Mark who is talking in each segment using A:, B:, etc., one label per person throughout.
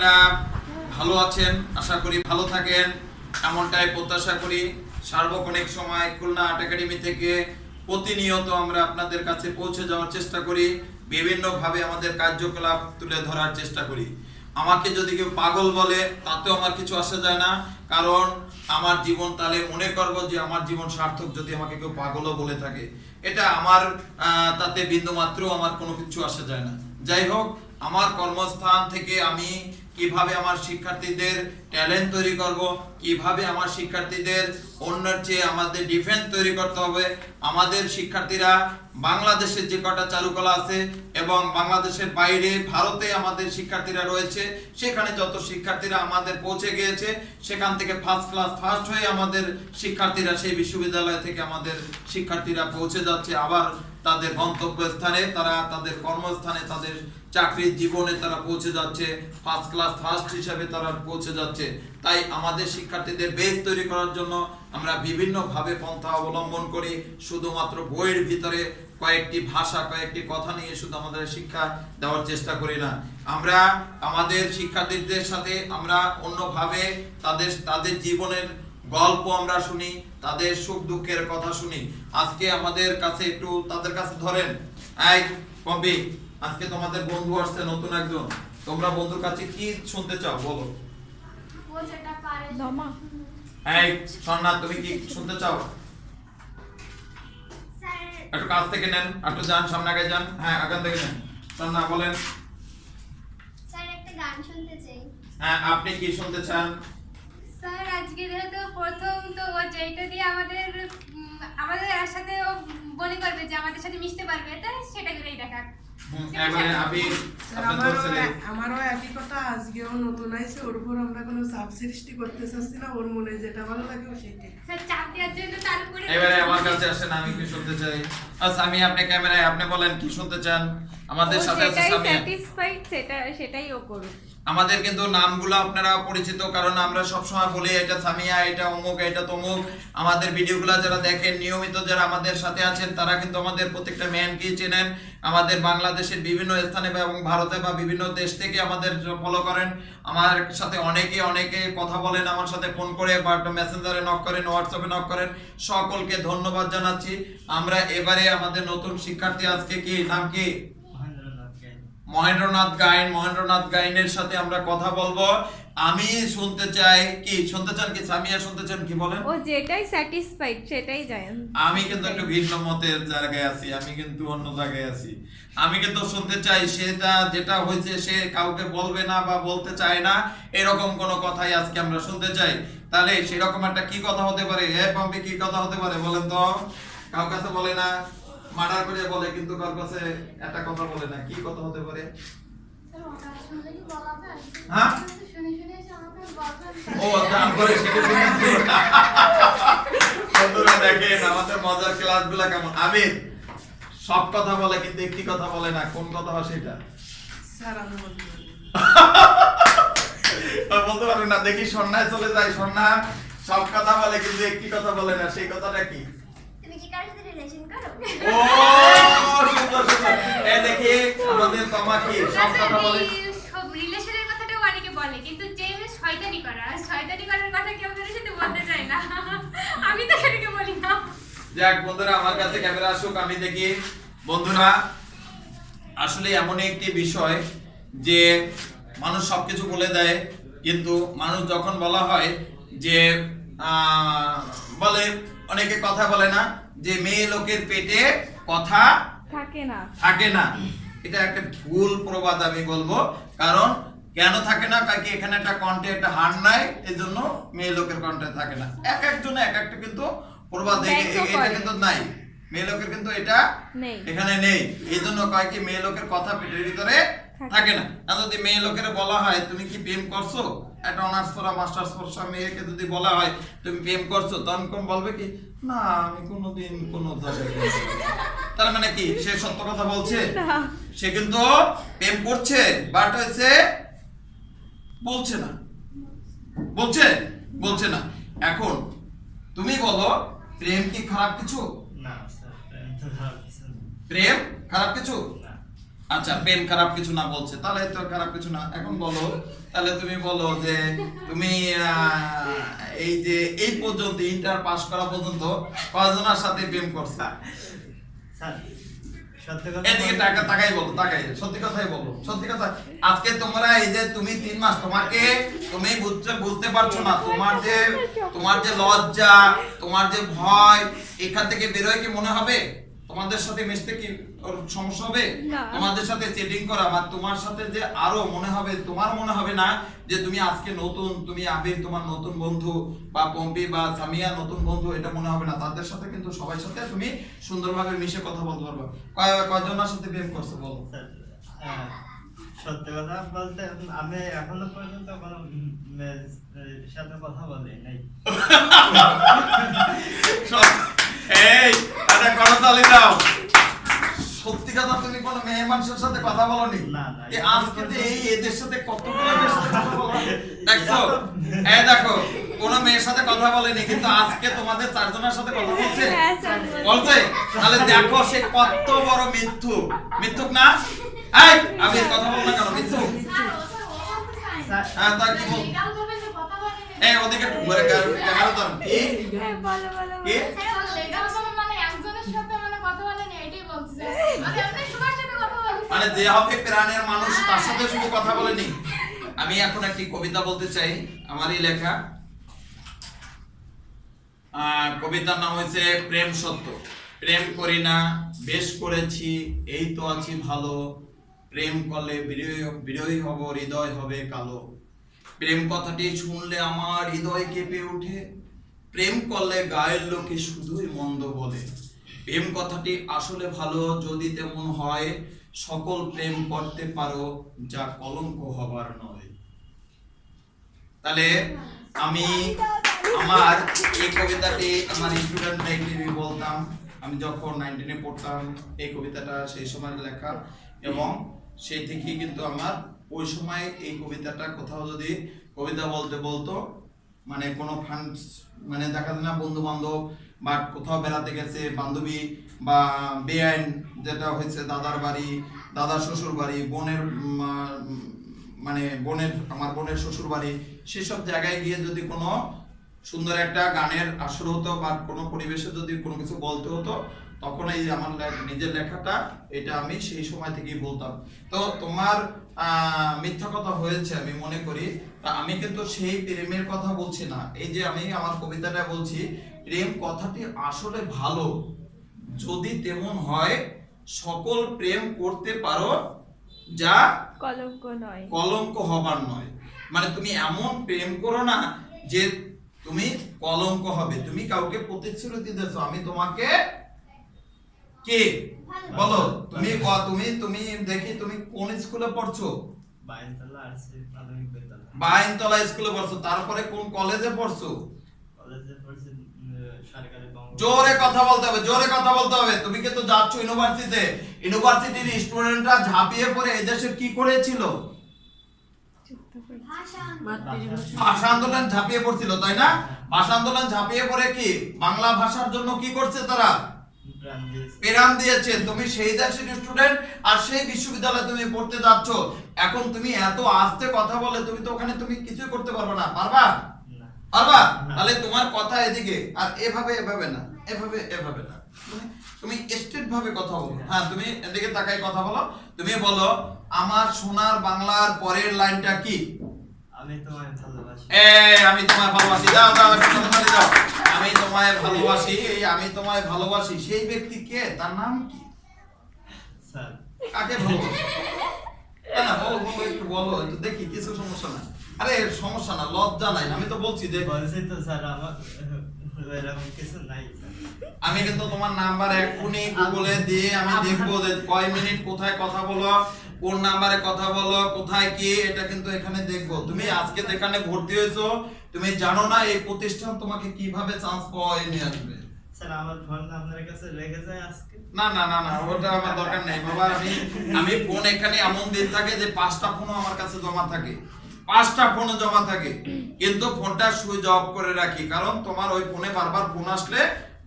A: আপনারা ভালো আছেন, আশা করি ভালো থাকেন, এমনটাই প্রত্যাশা করি। সার্বক্ষণিক সময় খুলনা আর্ট একাডেমি থেকে প্রতিনিয়ত আমরা আপনাদের কাছে পৌঁছে যাওয়ার চেষ্টা করি, বিভিন্নভাবে আমাদের কার্যকলাপ তুলে ধরার চেষ্টা করি। আমাকে যদি কেউ পাগল বলে তাতেও আমার কিছু আসে যায় না, কারণ আমার জীবন তাহলে মনে করব যে আমার জীবন সার্থক যদি আমাকে কেউ পাগলও বলে থাকে। এটা আমার তাতে বিন্দুমাত্র আমার কোনো কিছু আসে যায় না। যাই হোক, আমার কর্মস্থান থেকে আমি কিভাবে আমার শিক্ষার্থীদের ট্যালেন্ট তৈরি করব, কিভাবে আমার শিক্ষার্থীদের অন্যের চেয়ে আমাদের ডিফেন্স তৈরি করতে হবে, আমাদের শিক্ষার্থীরা বাংলাদেশের যে কটা চারুকলা আছে এবং বাংলাদেশের বাইরে ভারতে আমাদের শিক্ষার্থীরা রয়েছে, সেখানে যত শিক্ষার্থীরা আমাদের পৌঁছে গিয়েছে সেখান থেকে ফার্স্ট ক্লাস ফার্স্ট হয়ে আমাদের শিক্ষার্থীরা সেই বিশ্ববিদ্যালয় থেকে আমাদের শিক্ষার্থীরা পৌঁছে যাচ্ছে আবার তাদের গন্তব্যস্থানে, তারা তাদের কর্মস্থানে, তাদের চাকরির জীবনে তারা পৌঁছে যাচ্ছে, ফার্স্ট ক্লাস ফার্স্ট হিসেবে তারা পৌঁছে যাচ্ছে। তাই আমাদের শিক্ষার্থীদের বেস তৈরি করার জন্য আমরা বিভিন্নভাবে পন্থা অবলম্বন করি। শুধুমাত্র বইয়ের ভিতরে কয়েকটি ভাষা, কয়েকটি কথা নিয়ে শুধু আমাদের শিক্ষা দেওয়ার চেষ্টা করি না। আমরা আমাদের শিক্ষার্থীদের সাথে আমরা অন্যভাবে তাদের জীবনের গল্প আমরা শুনি, তাদের সুখ দুঃখের কথা শুনি। আজকে আমাদের কাছে একটু তাদের কাছে ধরেন, এই কবি, আজকে তোমাদের বন্ধু আসছে নতুন একজন, তোমরা বন্ধুর কাছে কি শুনতে চাও বলো? এই সোনা, তুমি কি শুনতে চাও? একটু কাছ থেকে নেন, একটু যান, সামনে আগে যান। হ্যাঁ, আগান থেকে নেন। সোনা বলেন।
B: স্যার, একটা গান শুনতে চাই।
A: হ্যাঁ, আপনি কি শুনতে চান?
C: স্যার, আজকে যেহেতু প্রথম, তো ও যেটা দিয়ে আমাদের সাথে ও মনে করবে যে আমাদের সাথে মিশতে পারবে, তাই সেটা করেই দেখা।
D: আমারও একই কথা, আজকেও নতুন আইছে, ওর উপর আমরা কোনো চাপ সৃষ্টি করতে চাচ্ছি না, ওর মনে যেটা ভালো লাগে সেটাই।
C: স্যার, চাপ দেওয়ার জন্য তার উপরে
A: এবারে আমার কাছে আসেন, আমি কি শুনতে চাই। আচ্ছা, আমি আপনি ক্যামেরায় আপনি বলেন কি শুনতে চান। আমাদের সাথে আছে সামিয়া।
E: স্যাটিসফাইড সেটাই ও করুক।
A: আমাদের কিন্তু নামগুলো আপনারা পরিচিত, কারণ আমরা সব সময় বলি এটা সামিয়া, এটা অমুক, এটা তমুক। আমাদের ভিডিওগুলো যারা দেখেন নিয়মিত, যারা আমাদের সাথে আছেন, তারা কিন্তু আমাদের প্রত্যেকটা ম্যানকে চেনেন। আমাদের বাংলাদেশের বিভিন্ন স্থানে এবং ভারতে বা বিভিন্ন দেশ থেকে আমাদের ফলো করেন। আমার সাথে অনেকে কথা বলেন, আমার সাথে ফোন করে বা মেসেঞ্জারে নক করেন, হোয়াটসঅ্যাপে নক করেন। সকলকে ধন্যবাদ জানাচ্ছি। আমরা এবারে আমাদের নতুন শিক্ষার্থী, আজকে কি নাম কি? মহেন্দ্রনাথ গাইনের সাথে আমরা কথা বলবো। আমি শুনতে চাই, কি শুনতে চান কি সামিয়া শুনতে চান কি বলেন?
E: ও যেটাই স্যাটিসফাইড সেটাই জানেন।
A: আমি কিন্তু একটু ভিন্ন মতের জায়গায় আছি, আমি কিন্তু অন্য জায়গায় আছি। আমি কিন্তু শুনতে চাই সেটা যেটা হয়েছে সে কাউকে বলবে না বা বলতে চায় না, এরকম কোনো কথাই আজকে আমরা শুনতে চাই। তাহলে সেরকম একটা কি কথা হতে পারে? হ্যাঁ পাম্পি, কি কথা হতে পারে বলেন তো? কাউ কাছে বলে না, মার্ডার করে বলে, কিন্তু কার কাছে একটা কথা বলে না। কি কথা হতে পারে? হ্যাঁ, ও তারপরে বন্ধুরা দেখেন আমাদের মজার ক্লাসগুলো কেমন। আমির সব কথা বলে কিন্তু একটি কথা বলে না, কোন কথা হয় সেটা?
D: স্যার, আমি বলতে
A: বলতে পারবেন না? দেখি সন্ন্যায় চলে যায়। সন্ধ্যা সব কথা বলে কিন্তু একটি কথা বলে না, সেই কথাটা কি?
B: তুমি কি কারোর সাথে রিলেশন করো?
A: ও সুন্দর সুন্দর। এই দেখি আমাদের তোমা কি সব কথা বলে।
C: সব রিলেশনের কথাটাও অনেকে বলে, কিন্তু যে শয়তানি করার কথা কেউ কারোর সাথে বলতে চায় না। আমি তো কাউকে বলি না।
A: যাক বন্ধুরা, আমার কাছে ক্যামেরা আসুক, আমি দেখি। বন্ধুরা, আসলে এমন একটি বিষয় যে মানুষ সবকিছু বলে দেয়, কিন্তু মানুষ যখন বলা হয় যে বলে, অনেকে কথা বলে না যে মেয়ে লোকের পেটে কথা থাকে না। এটা একটা ভুল প্রবাদ আমি বলবো। কারণ কেন থাকে না, কাকে এখানে একটা কণ্ঠে একটা হার নাই, এই জন্য মেয়ে লোকের কণ্ঠে থাকে না। এক একজনে এক একটা কিন্তু প্রবাদ, এটা কিন্তু নাই, মেয়ে লোকের কিন্তু এটা এখানে নেই। এই জন্য কয় কি মেয়ে লোকের কথা পেটের ভিতরে থাকে না। আর যদি মেয়ে লোকের বলা হয় তুমি কি প্রেম করছো, একটা অনার্স পড়া মাস্টার্স পড়া মেয়েকে যদি বলা হয় তুমি প্রেম করছো, তখন কোন বলবে কি না আমি কোনোদিন কোনো জায়গায়। তার মানে কি সে সত্য কথা বলছে? সে কিন্তু প্রেম করছে, বাট হয়েছে বলছে না। এখন তুমি বলো, প্রেম কি খারাপ কিছু?
F: না স্যার, প্রেম তো খারাপ কিছু না।
A: প্রেম খারাপ কিছু? আচ্ছা প্রেম খারাপ কিছু না বলছে, তাহলে তো খারাপ কিছু না। এখন বলো, তাহলে তুমি বলো যে তুমি এই যে এই পর্যন্ত ইন্টার পাস করা পর্যন্ত কয়জনের সাথে প্রেম করছো?
F: স্যার সত্যি কথা
A: এদিকে টাকা তাকাই বলো, তাকাই সত্যি কথাই বলো, সত্যি কথা। আজকে তোমরা এই যে তুমি 3 মাস, তোমাকে তুমি বুঝতে পারছো না, তোমার যে লজ্জা, তোমার যে ভয়, এখান থেকে বেরোয় কি মনে হবে তোমাদের সাথে মিশতে কি ওর সমস্যা হবে?
E: না।
A: তোমাদের সাথে চেটিং করা বা তোমার সাথে যে আরো মনে হবে, তোমার মনে হবে না যে তুমি আজকে নতুন, তুমি আবির তোমার নতুন বন্ধু, বা পম্পি বা সামিয়া নতুন বন্ধু, এটা মনে হবে না। তাদের সাথে কিন্তু সবার সাথে তুমি সুন্দরভাবে মিশে কথা বলতে পারবে। কয়জনের সাথে প্রেম করছো বলো?
F: স্যার সত্যি কথা বলতে আমি এখনো পর্যন্ত কোনো মেয়ের সাথে কথা বলি নাই।
A: এই এটা করতালি দাও। সত্যি কথা, তুমি কোন মেয়ে মানুষের সাথে কথা বলনি?
F: না, না।
A: এই আজকে যে এই এদের সাথে কতগুলো মেয়ের সাথে কথা বলো দেখছো? এই দেখো, কোন মেয়ের সাথে কথা বলেনি, কিন্তু আজকে তোমাদের 4 জনের সাথে কথা বলছে।
E: হ্যাঁ স্যার
A: বলছে? তাহলে দেখো সে কত বড় মিথ্যুক। মিথ্যুক না? এই আমি কথা বলবো না কেন? মিথ্যুক। হ্যাঁ তা কি বল? এই ওদিকে একটু ঘুরে ক্যামেরা ধর। কি?
E: হ্যাঁ, বলো বলো
A: কি? মানে যে হবে প্রাণের মানুষ তার সাথে শুধু কথা বলেনি। আমি এখন একটি কবিতা বলতে চাই, আমারই লেখা। কবিতার নাম হয়েছে প্রেম সত্য। প্রেম করি না, বেশ করেছি, এই তো আছি ভালো। প্রেম করলে বিরোহী হব, হৃদয় হবে কালো। প্রেম কথাটি শুনলে আমার হৃদয় কেঁপে ওঠে। প্রেম করলে গায়ের লোকে শুধুই মন্দ বলে। প্রেম কথাটি আসলে ভালো, যদি তেমন হয় সকল প্রেম করতে পারো, যা কলঙ্ক হবার নয়। তাহলে আমি আমার এই কবিতাটি আমার স্টুডেন্ট লাইব্রেরি বলতাম, আমি যখন 9-10 পড়তাম। এই কবিতাটা সেই সময় লেখা, এবং সেই থেকেই কিন্তু আমার ওই সময় এই কবিতাটা কোথাও যদি কবিতা বলতো, মানে কোনো ফান্ড, মানে দেখা যায় না বন্ধু বান্ধব বা কোথাও বেড়াতে গেছে বান্ধবী, বা বেআইন যেটা হয়েছে দাদার বাড়ি, দাদার শ্বশুর বাড়ি, বোনের মানে আমার বোনের শ্বশুর বাড়ি, সেসব জায়গায় গিয়ে যদি কোনো সুন্দর একটা গানের আসর হতো বা কোনো পরিবেশে যদি কোনো কিছু বলতে হতো, তখন এই আমার নিজের লেখাটা এটা আমি সেই সময় থেকেই বলতাম। তো তোমার মিথ্যা কথা হয়েছে আমি মনে করি, তা আমি কিন্তু সেই প্রেমের কথা বলছি না। এই যে আমি আমার কবিতাটা বলছি, প্রেম কথাটি আসলে ভালো, যদি তেমন হয় সকল প্রেম করতে পারো, যা
E: কলঙ্ক নয়,
A: কলঙ্ক হবার নয়। মানে তুমি এমন প্রেম করো না যে তুমি কলঙ্ক হবে। তুমি কাউকে প্রতিশ্রুতি দিয়েছো, আমি তোমাকে কে বলো, তুমি তুমি তুমি দেখি তুমি কোন স্কুলে পড়ছো?
F: বাইনতলা আরসি প্রাথমিক বিদ্যালয়।
A: বাইনতলা স্কুলে পড়ছো, তারপরে কোন কলেজে পড়ছো?
F: কলেজে পড়ছি সরকারি বাংলা।
A: জোরে কথা বলতে হবে, জোরে কথা বলতে হবে। তুমি কিন্তু যাচ্ছ ইউনিভার্সিটিতে, ইউনিভার্সিটির স্টুডেন্টরা ঝাঁপিয়ে পড়ে এই দেশে কি করেছিল? ভাষা আন্দোলন ঝাঁপিয়ে পড়ছিল, তাই না? ভাষা আন্দোলন ঝাঁপিয়ে পড়ে কি বাংলা ভাষার জন্য কি করছে তারা? প্রাণ দিয়েছে। তুমি সেই দেশের স্টুডেন্ট, আর সেই বিশ্ববিদ্যালয়ে তুমি পড়তে যাচ্ছ। এখন তুমি এত আস্তে কথা বলে তুমি তো ওখানে তুমি কিছুই করতে পারবে না। পারবা? পারবা? তাহলে তোমার কথা এদিকে, আর এভাবে না, এভাবে না, তুমি স্ট্রেট ভাবে কথা বলো। হ্যাঁ, তুমি এদিকে তাকাই কথা বলো। তুমি বলো, আমার সোনার বাংলার পরের লাইনটা কি?
F: আমি তোমায় ভালোবাসি।
A: আমি তোমায় ভালোবাসি। দাও দাও তালি দাও। আমি তোমায় ভালোবাসি। এই আমি তোমায় ভালোবাসি, সেই ব্যক্তি কে? তার নাম কি?
F: স্যার
A: কাকে ভালোবাসি? না বলো বলো, একটু বলো, একটু দেখি, কিছু সমস্যা না। আরে সমস্যা না, লজ্জা নাই। আমি তো বলছি যে
F: বলছি তো স্যার, আমার এরকম কিছু নাই স্যার।
A: আমি কিন্তু তোমার নাম্বার এক্ষুনি গুগলে দিয়ে আমি দেখবো যে কয় মিনিট কোথায় কথা বলো, কোন নাম্বারে কথা বলো, কোথায় কি, এটা কিন্তু এখানে দেখবো। তুমি আজকে যেখানে ভর্তি হয়েছো, তুমি জানো না এই প্রতিষ্ঠান তোমাকে কিভাবে চান্স পাওয়ায় নিয়ে আসবে।
F: স্যার আমার ফোন আপনার কাছে রেখে যায় আজকে।
A: না না না না, ওটা আমার দরকার নেই বাবা। আমি ফোন এখানে এমন দিন থাকে যে 5টা ফোনও আমার কাছে জমা থাকে, 5টা ফোনও জমা থাকে, কিন্তু ফোনটা সুইচ অফ করে রাখি। কারণ তোমার ওই ফোনে বারবার ফোন আসলে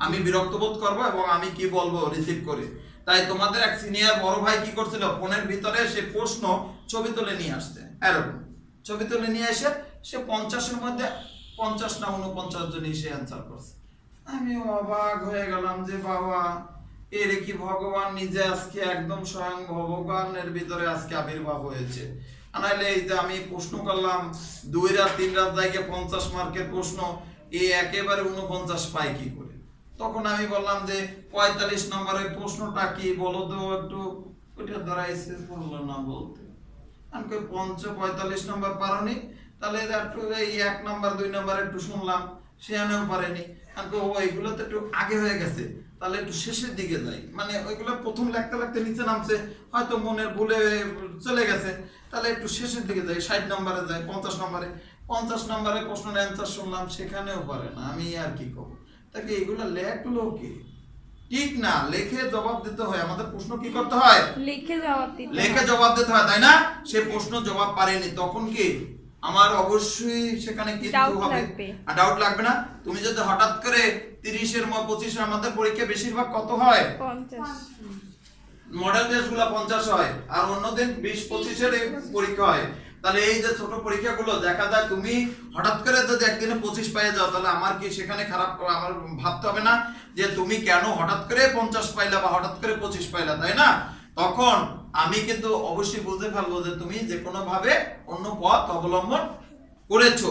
A: আমি বিরক্ত বোধ করবো, এবং আমি কি বলবো রিসিভ করে। তাই তোমাদের এক সিনিয়র বড় ভাই কি করছিল, ফোনের ভিতরে সে প্রশ্ন ছবি তুলে নিয়ে আসছে, এরকম ছবি তুলে নিয়ে এসে সে 50-এর মধ্যে 50 না 49 জনই সে অ্যান্সার করছে। আমি অবাক হয়ে গেলাম যে বাবা, এর কি ভগবান নিজে আজকে একদম স্বয়ং ভগবানের ভিতরে আজকে আবির্ভাব হয়েছে। আনাইলে এই যে আমি প্রশ্ন করলাম 2 রাত 3 রাত জায়গায় 50 মার্কের প্রশ্ন, এ একেবারে 49 পায় কি করে? তখন আমি বললাম যে 45 নম্বরের প্রশ্নটা কি বলো তো একটু, ওইটা দাঁড়াইছে বললো না বলতে। আমি 45 নম্বর পারোনি, তাহলে একটু এই 1 নম্বর 2 নম্বর একটু শুনলাম, সেখানেও পারেনি। আমি ওইগুলো তো একটু আগে হয়ে গেছে, তাহলে একটু শেষের দিকে যাই, মানে ওইগুলো প্রথম লিখতে লিখতে নিচে নামছে, হয়তো মনের ভুলে চলে গেছে, তাহলে একটু শেষের দিকে যাই, 60 নম্বরে যাই, 50 নম্বরে প্রশ্নের অ্যান্সার শুনলাম, সেখানেও পারে না। আমি আর কি করবো? তাকে এগুলো লেখলো কি? ঠিক না, লেখে জবাব দিতে হয়। আমাদের প্রশ্ন কি করতে হয়?
E: লিখে জবাব দিতে হয়।
A: লেখে জবাব দিতে হয়, তাই না? সে প্রশ্ন জবাব পারেনি, তখন কি আমার অবশ্যই সেখানে কিন্তু
E: Doubt
A: হবে,
E: লাগবে।
A: ডাউট লাগবে না? তুমি যদি হঠাৎ করে 30-এর 25-এর, আমাদের পরীক্ষা বেশিরভাগ কত হয়?
E: 50।
A: মডেল টেস্টগুলো 50 হয়, আর অন্যদিন 20-25-এর পরীক্ষা হয়। তাহলে এই যে ছোট পরীক্ষাগুলো দেখা যায়, তুমি হঠাৎ করে যদি একদিনে 25 পেয়ে যাও, তাহলে আমার কি সেখানে খারাপ, আমার ভাবতে হবে না যে তুমি কেন হঠাৎ করে 50 পাইলা বা হঠাৎ করে 25 পাইলা, তাই না? তখন আমি কিন্তু অবশ্যই বুঝতে পারবো যে তুমি যে কোনো ভাবে অন্য পথ অবলম্বন করেছো।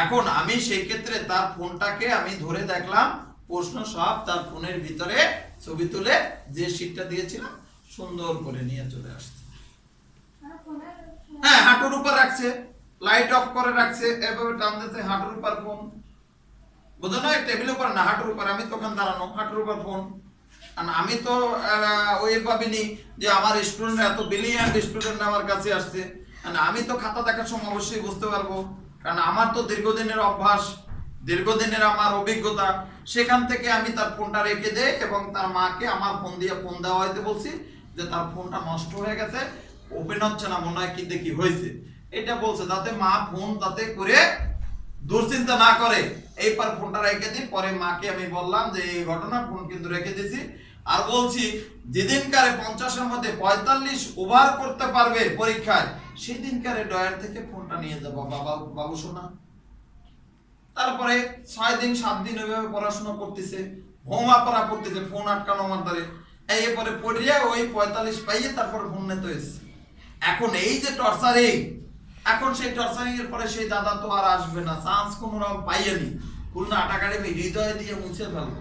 A: এখন আমি সেই ক্ষেত্রে তার ফোনটাকে আমি ধরে দেখলাম, প্রশ্ন সব তার ফোনের ভিতরে ছবি তুলে যে শীটটা দিয়েছিলাম সুন্দর করে নিয়ে চলে আসছে। হ্যাঁ, হাঁটুর উপর রাখছে, লাইট অফ করে রাখছে, এভাবে টান দিচ্ছে, হাঁটুর উপর ফোন, বুঝো না? টেবিলের উপর না, হাঁটুর উপর। আমি তখন দাঁড়ানো, হাঁটুর উপর ফোন। আর আমি তো ওই ভাবিনি যে আমার স্টুডেন্ট এত ব্রিলিয়ান্ট স্টুডেন্ট আমার কাছে আসছে। আর আমি তো খাতা দেখার সময় অবশ্যই বুঝতে পারবো, কারণ আমার তো দীর্ঘদিনের অভ্যাস, দীর্ঘদিনের আমার অভিজ্ঞতা। সেখান থেকে আমি তার ফোনটা রেখে দেই এবং তার মাকে আমার ফোন দিয়ে ফোন দেওয়া হইতে বলছি যে তার ফোনটা নষ্ট হয়ে গেছে, ওপেন হচ্ছে না, মনে হয় কি দেখি হয়েছে, এটা বলছে, যাতে মা ফোন তাতে করে দুশ্চিন্তা না করে। এইবার ফোনটা রেখে দিই। পরে মাকে আমি বললাম যে এই ঘটনা, ফোন কিন্তু রেখে দিছি। আর বলছি যেদিনকারে 50-এর মধ্যে 45 ওভার করতে পারবে পরীক্ষায়, সেদিনকারে ডয়ার থেকে ফোনটা নিয়ে যাবো বাবু সোনা। তারপরে 6 দিন 7 দিন ওইভাবে পড়াশোনা করতেছে, হোমওয়ার্ক করতেছে, ফোন আটকানো আমার দ্বারে। এরপরে পড়িয়ে ওই 45 পাইয়ে তারপর ফোন নিতে হয়েছে। এখন এই যে টর্চারিং, এখন সেই টর্চারিং এর পরে সেই দাদা তো আর আসবে না, চান্স কোনো রকম পাইনি। খুলনা একাডেমি হৃদয় দিয়ে মুছে ফেলবো।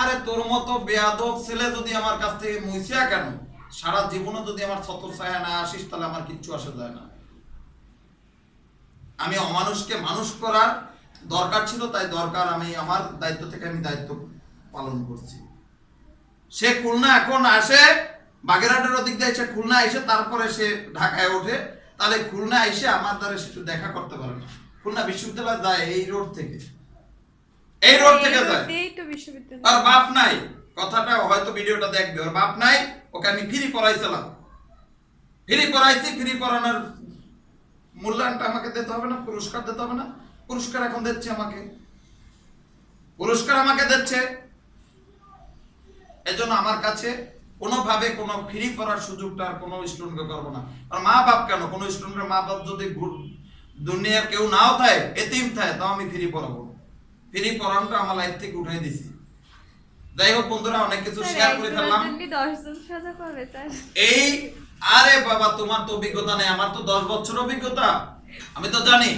A: আরে তোর মতো বেয়াদব ছেলে যদি আমার কাছ থেকে মুছিয়া কেন, সারা জীবনে যদি আমার ছত্র ছায়া না আসিস, তাহলে আমার কিচ্ছু আসা যায় না। আমি অমানুষকে মানুষ করার দরকার ছিল, তাই দরকার, আমি আমার দায়িত্ব থেকে আমি দায়িত্ব পালন করছি। সে খুলনা এখন আসে, বাগেরহাটের ওদিক দিয়ে এসে খুলনা এসে তারপরে সে ঢাকায় ওঠে, তাহলে খুলনা এসে আমার দ্বারা একটু দেখা করতে পারে না। খুলনা বিশ্ববিদ্যালয় যায় এই রোড থেকে, এই রোড থেকে যায়। আর বাপ নাই, কথাটা হয়তো ভিডিওটা দেখবে, ওর বাপ নাই, ওকে আমি ফ্রি পড়াইছিলাম, ফ্রি পড়াইছি। ফ্রি পড়ানোর মূল্যায়নটা আমাকে দিতে হবে না? পুরস্কার দিতে হবে না? পুরস্কার এখন দিচ্ছে আমাকে, পুরস্কার আমাকে দিচ্ছে। এজন্য আমার কাছে কোনোভাবে কোনো ফ্রি পড়ার সুযোগটা আর কোনো স্টুডেন্টকে করবো না। আর মা বাপ কেন, কোনো স্টুডেন্টের মা বাপ যদি দুনিয়ার কেউ নাও থাকে, এতিম থাকে, তাও আমি ফ্রি পড়াবো। ফ্রি পড়ানোটা আমার লাইফ থেকে উঠাই দিছি। যাই হোক বন্ধুরা, অনেক কিছু শেয়ার করে ফেললাম। এই আরে বাবা, তোমার তো অভিজ্ঞতা নেই, আমার তো 10 বছর অভিজ্ঞতা। আমি তো জানি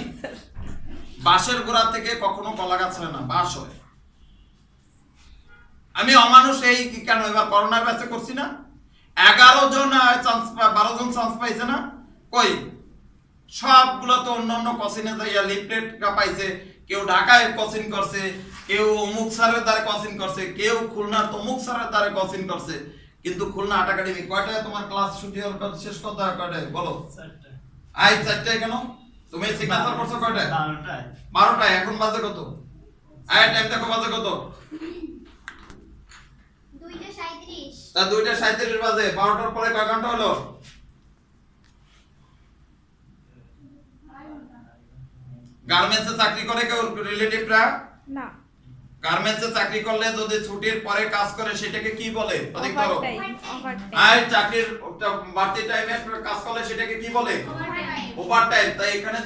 A: বাঁশের গোড়া থেকে কখনো কলা গাছ হয় না, বাঁশ হয়। আমি অমানুষ এই কেন, এবার করোনার ব্যাচে করছি না, 11 জন চান্স, 12 জন চান্স পাইছে না, কই সবগুলো তো অন্যান্য কোচিনে যাইয়া লিফলেট পাইছে। কেউ ঢাকায় কোচিং করছে, কেউ অমুক স্যারের দ্বারা কোচিং করছে, কেউ খুলনার তমুক স্যারের দ্বারা কোচিং করছে। কিন্তু খুলনা আর্ট একাডেমি কয়টায় তোমার ক্লাস ছুটি হওয়ার শেষ করতে হয়? কয়টায় বলো?
F: 4টায়।
A: আই 4টায় কেন? তুমি সিগনেচার করছো কয়টায়?
F: 12টায়।
A: 12টায়। এখন বাজে কত? আই টাইম দেখো, বাজে কত?
B: 2:37।
A: তা 2:37 বাজে। 12টার পরে কয় ঘন্টা হলো? গার্মেন্টসে চাকরি করে কেউ রিলেটিভরা?
E: না।
A: গার্মেন্টসে চাকরি করলে যদি ছুটির পরে কাজ করে সেটাকে কি বলে? প্রতীক ধরো।
E: ওভারটাইম।
A: আর চাকরির বাড়তি টাইমে কাজ করলে সেটাকে কি বলে? ওভারটাইম। তাই এখানে